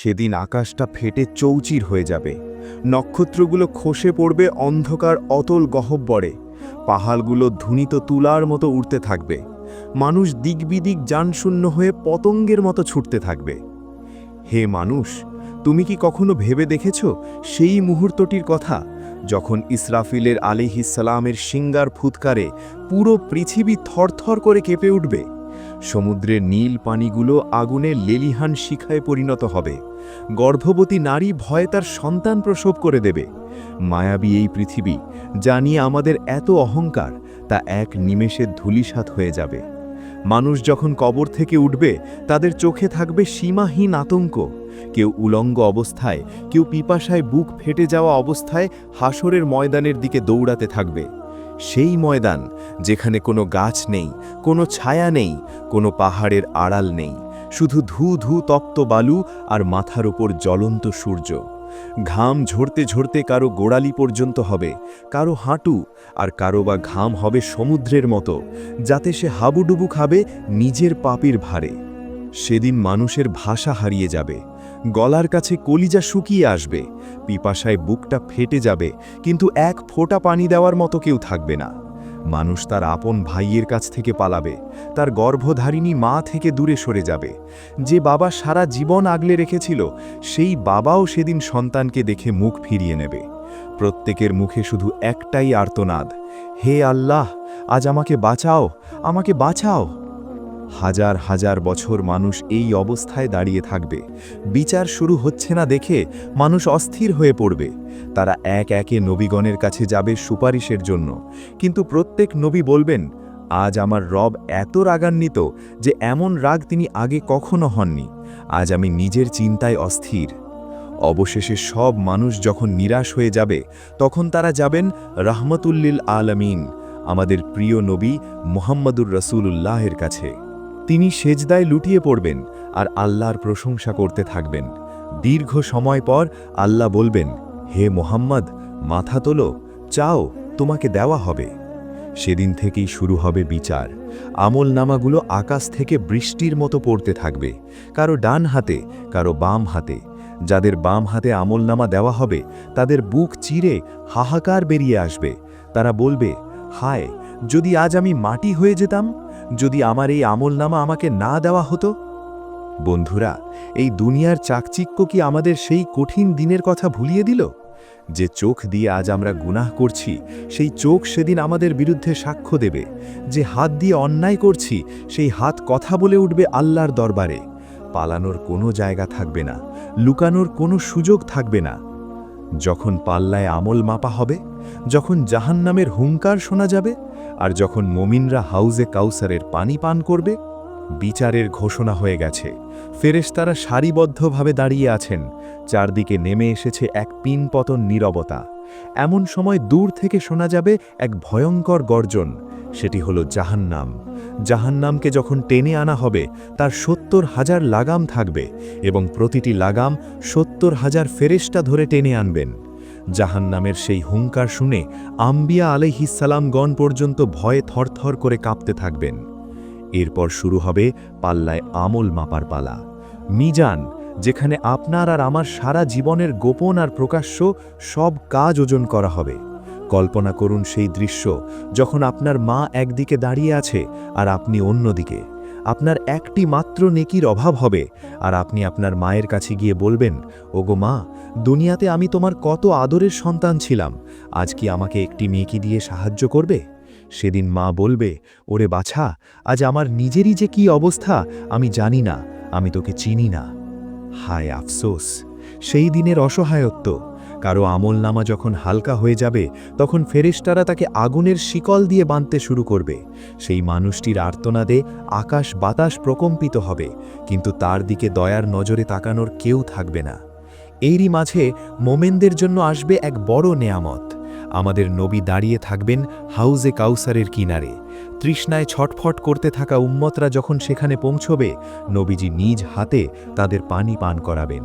সেদিন আকাশটা ফেটে চৌচির হয়ে যাবে, নক্ষত্রগুলো খসে পড়বে অন্ধকার অতল গহ্বরে, পাহাড়গুলো ধুনিত তুলার মতো উড়তে থাকবে, মানুষ দিকবিদিক জানশূন্য হয়ে পতঙ্গের মতো ছুটতে থাকবে। হে মানুষ, তুমি কি কখনো ভেবে দেখেছ সেই মুহূর্তটির কথা, যখন ইসরাফিলের আলাইহিসসালামের সিঙ্গার ফুৎকারে পুরো পৃথিবী থরথর করে কেঁপে উঠবে? সমুদ্রের নীল পানিগুলো আগুনে লেলিহান শিখায় পরিণত হবে, গর্ভবতী নারী ভয়ে তার সন্তান প্রসব করে দেবে। মায়াবী এই পৃথিবী, যা নিয়ে আমাদের এত অহংকার, তা এক নিমেষে ধূলিসাৎ হয়ে যাবে। মানুষ যখন কবর থেকে উঠবে, তাদের চোখে থাকবে সীমাহীন আতঙ্ক। কেউ উলঙ্গ অবস্থায়, কেউ পিপাসায় বুক ফেটে যাওয়া অবস্থায় হাসরের ময়দানের দিকে দৌড়াতে থাকবে। সেই ময়দান যেখানে কোনো গাছ নেই, কোনো ছায়া নেই, কোনো পাহাড়ের আড়াল নেই, শুধু ধু ধু তপ্ত বালু আর মাথার ওপর জ্বলন্ত সূর্য। ঘাম ঝরতে ঝরতে কারো গোড়ালি পর্যন্ত হবে, কারো হাঁটু, আর কারো বা ঘাম হবে সমুদ্রের মতো, যাতে সে হাবুডুবু খাবে নিজের পাপের ভারে। সেদিন মানুষের ভাষা হারিয়ে যাবে, গলার কাছে কলিজা শুকিয়ে আসবে, পিপাসায় বুকটা ফেটে যাবে, কিন্তু এক ফোঁটা পানি দেওয়ার মতো কেউ থাকবে না। মানুষ তার আপন ভাইয়ের কাছ থেকে পালাবে, তার গর্ভধারিণী মা থেকে দূরে সরে যাবে। যে বাবা সারা জীবন আগলে রেখেছিল, সেই বাবাও সেদিন সন্তানকে দেখে মুখ ফিরিয়ে নেবে। প্রত্যেকের মুখে শুধু একটাই আর্তনাদ, হে আল্লাহ, আজ আমাকে বাঁচাও, আমাকে বাঁচাও। হাজার হাজার বছর মানুষ এই অবস্থায় দাঁড়িয়ে থাকবে। বিচার শুরু হচ্ছে না দেখে মানুষ অস্থির হয়ে পড়বে। তারা এক একে নবীগণের কাছে যাবে সুপারিশের জন্য, কিন্তু প্রত্যেক নবী বলবেন, আজ আমার রব এত রাগান্বিত যে এমন রাগ তিনি আগে কখনো হননি। আজ আমি নিজের চিন্তায় অস্থির। অবশেষে সব মানুষ যখন নিরাশ হয়ে যাবে, তখন তারা যাবেন রাহমাতুল্লিল আলামিন, আমাদের প্রিয় নবী মুহাম্মদুর রাসূলুল্লাহের কাছে। তিনি সেজদায় লুটিয়ে পড়বেন আর আল্লাহর প্রশংসা করতে থাকবেন। দীর্ঘ সময় পর আল্লাহ বলবেন, হে মুহাম্মদ, মাথা তোলো, চাও, তোমাকে দেওয়া হবে। সেদিন থেকেই শুরু হবে বিচার। আমলনামাগুলো আকাশ থেকে বৃষ্টির মতো পড়তে থাকবে, কারো ডান হাতে, কারো বাম হাতে। যাদের বাম হাতে আমলনামা দেওয়া হবে, তাদের বুক চিরে হাহাকার বেরিয়ে আসবে। তারা বলবে, হায়, যদি আজ আমি মাটি হয়ে যেতাম, যদি আমার এই আমলনামা আমাকে না দেওয়া হতো। বন্ধুরা, এই দুনিয়ার চাকচিক্য কি আমাদের সেই কঠিন দিনের কথা ভুলিয়ে দিল? যে চোখ দিয়ে আজ আমরা গুনাহ করছি, সেই চোখ সেদিন আমাদের বিরুদ্ধে সাক্ষ্য দেবে। যে হাত দিয়ে অন্যায় করছি, সেই হাত কথা বলে উঠবে আল্লাহর দরবারে। পালানোর কোনো জায়গা থাকবে না, লুকানোর কোনো সুযোগ থাকবে না। যখন পাল্লায় আমল মাপা হবে, যখন জাহান্নামের হুঙ্কার শোনা যাবে, আর যখন মুমিনরা হাউজে কাউসারের পানি পান করবে, বিচারের ঘোষণা হয়ে গেছে। ফেরেশতারা সারিবদ্ধভাবে দাঁড়িয়ে আছেন। চারদিকে নেমে এসেছে এক পিনপতন নীরবতা। এমন সময় দূর থেকে শোনা যাবে এক ভয়ঙ্কর গর্জন। সেটি হলো জাহান্নাম। জাহান্নামকে যখন টেনে আনা হবে, তার ৭০,০০০ লাগাম থাকবে, এবং প্রতিটি লাগাম ৭০,০০০ ফেরেশতা ধরে টেনে আনবেন। জাহান্নামের সেই হুঙ্কার শুনে আম্বিয়া আলাইহিসসালামগণ পর্যন্ত ভয়ে থরথর করে কাঁপতে থাকবেন। এরপর শুরু হবে পাল্লায় আমল মাপার পালা। মিজান, যেখানে আপনার আর আমার সারা জীবনের গোপন আর প্রকাশ্য সব কাজ ওজন করা হবে। কল্পনা করুন সেই দৃশ্য, যখন আপনার মা একদিকে দাঁড়িয়ে আছে আর আপনি অন্যদিকে। আপনার একটি মাত্র নেকির অভাব হবে, আর আপনি আপনার মায়ের কাছে গিয়ে বলবেন, ওগো মা, দুনিয়াতে আমি তোমার কত আদরের সন্তান ছিলাম, আজ কি আমাকে একটি নেকি দিয়ে সাহায্য করবে? সেদিন মা বলবে, ওরে বাছা, আজ আমার নিজেরই যে কি অবস্থা আমি জানি না, আমি তোকে চিনি না। হায় আফসোস, সেই দিনের অসহায়ত্ব। কারো আমলনামা যখন হালকা হয়ে যাবে, তখন ফেরেশতারা তাকে আগুনের শিকল দিয়ে বাঁধতে শুরু করবে। সেই মানুষটির আর্তনাদে আকাশ বাতাস প্রকম্পিত হবে, কিন্তু তার দিকে দয়ার নজরে তাকানোর কেউ থাকবে না। এরই মাঝে মোমেনদের জন্য আসবে এক বড় নেয়ামত। আমাদের নবী দাঁড়িয়ে থাকবেন হাউজে কাউসারের কিনারে। তৃষ্ণায় ছটফট করতে থাকা উম্মতরা যখন সেখানে পৌঁছবে, নবীজি নিজ হাতে তাদের পানি পান করাবেন।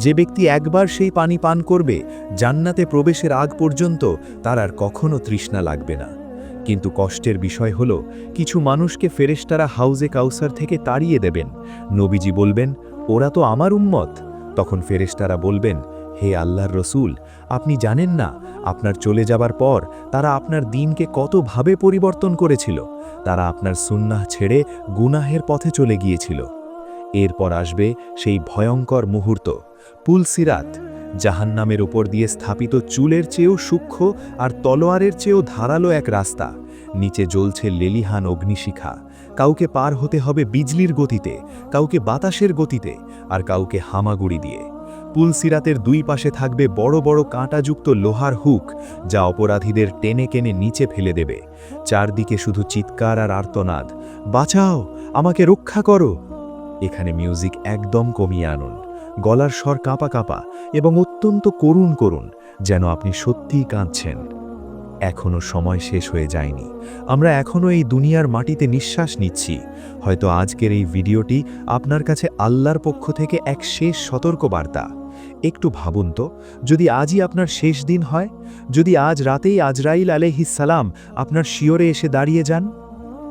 যে ব্যক্তি একবার সেই পানি পান করবে, জান্নাতে প্রবেশের আগ পর্যন্ত তার আর কখনো তৃষ্ণা লাগবে না। কিন্তু কষ্টের বিষয় হল, কিছু মানুষকে ফেরেশতারা হাউজে কাউসার থেকে তাড়িয়ে দেবেন। নবীজি বলবেন, ওরা তো আমার উম্মত। তখন ফেরেশতারা বলবেন, হে আল্লাহর রসূল, আপনি জানেন না আপনার চলে যাবার পর তারা আপনার দিনকে কতভাবে পরিবর্তন করেছিল। তারা আপনার সুন্নাহ ছেড়ে গুনাহের পথে চলে গিয়েছিল। এরপর আসবে সেই ভয়ঙ্কর মুহূর্ত, পুলসিরাত, জাহান্নামের উপর দিয়ে স্থাপিত চুলের চেয়েও সূক্ষ্ম আর তলোয়ারের চেয়েও ধারালো এক রাস্তা। নিচে জ্বলছে লেলিহান অগ্নিশিখা। কাউকে পার হতে হবে বিজলির গতিতে, কাউকে বাতাসের গতিতে, আর কাউকে হামাগুড়ি দিয়ে। পুলসিরাতের দুই পাশে থাকবে বড় বড় কাঁটাযুক্ত লোহার হুক, যা অপরাধীদের টেনে কেনে নিচে ফেলে দেবে। চারদিকে শুধু চিৎকার আর আর্তনাদ, বাঁচাও, আমাকে রক্ষা করো। এখানে মিউজিক একদম কমিয়ে আনুন, গলার স্বর কাঁপা কাঁপা এবং অত্যন্ত করুণ করুন, যেন আপনি সত্যিই কাঁদছেন। এখনও সময় শেষ হয়ে যায়নি, আমরা এখনও এই দুনিয়ার মাটিতে নিঃশ্বাস নিচ্ছি। হয়তো আজকের এই ভিডিওটি আপনার কাছে আল্লাহর পক্ষ থেকে এক শেষ সতর্কবার্তা। একটু ভাবুন তো, যদি আজই আপনার শেষ দিন হয়, যদি আজ রাতেই আজরাইল আলাইহিস সালাম আপনার শিয়রে এসে দাঁড়িয়ে যান,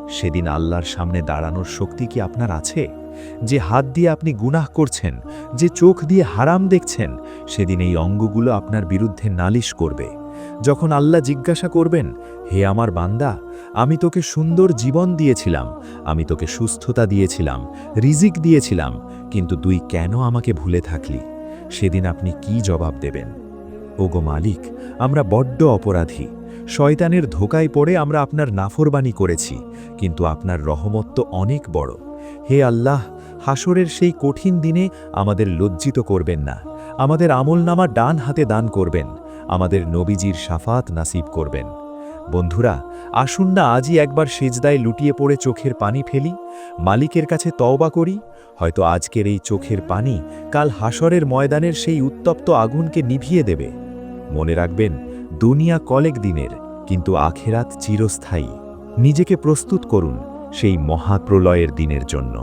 সেদিন আল্লাহর সামনে দাঁড়ানোর শক্তি কি আপনার আছে? যে হাত দিয়ে আপনি গুনাহ করছেন, যে চোখ দিয়ে হারাম দেখছেন, সেদিন এই অঙ্গগুলো আপনার বিরুদ্ধে নালিশ করবে। যখন আল্লাহ জিজ্ঞাসা করবেন, হে আমার বান্দা, আমি তোকে সুন্দর জীবন দিয়েছিলাম, আমি তোকে সুস্থতা দিয়েছিলাম, রিজিক দিয়েছিলাম, কিন্তু তুই কেন আমাকে ভুলে থাকলি? সেদিন আপনি কি জবাব দেবেন? ওগো মালিক, আমরা বড্ড অপরাধী। শয়তানের ধোকায় পড়ে আমরা আপনার নাফরমানি করেছি, কিন্তু আপনার রহমত তো অনেক বড়। হে আল্লাহ, হাসরের সেই কঠিন দিনে আমাদের লজ্জিত করবেন না। আমাদের আমলনামা ডান হাতে দান করবেন, আমাদের নবীজির শাফাত নাসিব করবেন। বন্ধুরা, আসুন না আজই একবার সিজদায় লুটিয়ে পড়ে চোখের পানি ফেলি, মালিকের কাছে তওবা করি। হয়তো আজকের এই চোখের পানি কাল হাসরের ময়দানের সেই উত্তপ্ত আগুনকে নিভিয়ে দেবে। মনে রাখবেন, দুনিয়া কয়েক দিনের, কিন্তু আখেরাত চিরস্থায়ী। নিজেকে প্রস্তুত করুন সেই মহাপ্রলয়ের দিনের জন্য।